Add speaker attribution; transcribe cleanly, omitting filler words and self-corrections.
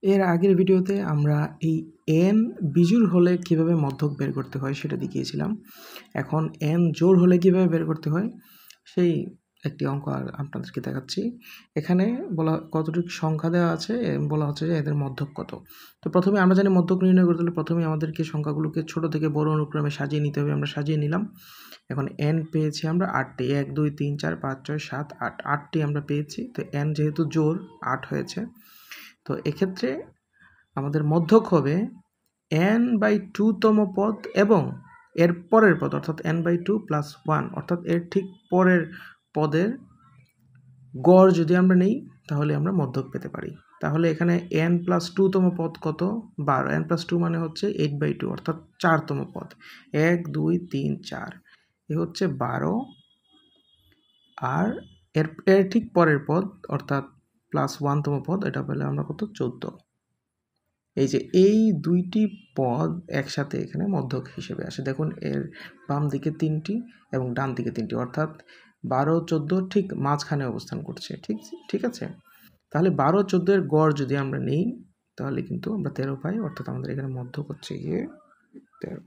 Speaker 1: এর আগের ভিডিওতে আমরা এই n বিজোড় হলে কিভাবে মধ্যক বের করতে হয় সেটা দেখিয়েছিলাম। এখন n জোড় হলে কিভাবে বের করতে হয় সেই একটি অঙ্ক আপনাদেরকে দেখাচ্ছি। এখানে কতটুকু সংখ্যা দেওয়া আছে, বলা হচ্ছে যে এদের মধ্যক কত। তো প্রথমে আমরা জানি মধ্যক নির্ণয় করতে হলে প্রথমে আমাদেরকে সংখ্যাগুলোকে ছোট থেকে বড় অনুক্রমে সাজিয়ে নিতে হবে। আমরা সাজিয়ে নিলাম। এখন n পেয়েছি আমরা 8টি, 1 2 3 4 5 6 7 8 8টি আমরা পেয়েছি। তো n যেহেতু জোড় 8 হয়েছে, তো এক্ষেত্রে আমাদের মধ্যক হবে n/2 তম পদ এবং এর পরের পদ অর্থাৎ n/2 + 1 অর্থাৎ এর ঠিক পরের পদের গড় যদি আমরা নিই তাহলে আমরা মধ্যক পেতে পারি। তাহলে এখানে n+2 তম পদ কত? 12। n+2 মানে হচ্ছে 8/2 অর্থাৎ 4 তম পদ। 1 2 3 4 এ হচ্ছে 12। আর এর ঠিক পরের পদ অর্থাৎ +1 তম পদ, এটা পেলে আমরা কত? 14। এই যে এই দুইটি পদ একসাথে এখানে মধ্যক হিসেবে আসে। দেখুন এর বাম দিকে 3টি এবং ডান দিকে 3টি অর্থাৎ 12 14 ঠিক মাঝখানে অবস্থান করছে। ঠিক আছে? তাহলে 12 14 এর গড় যদি আমরা নেই তাহলে কিন্তু আমরা 13 পাই, অর্থাৎ আমাদের এখানে মধ্যক হচ্ছে গিয়ে 13।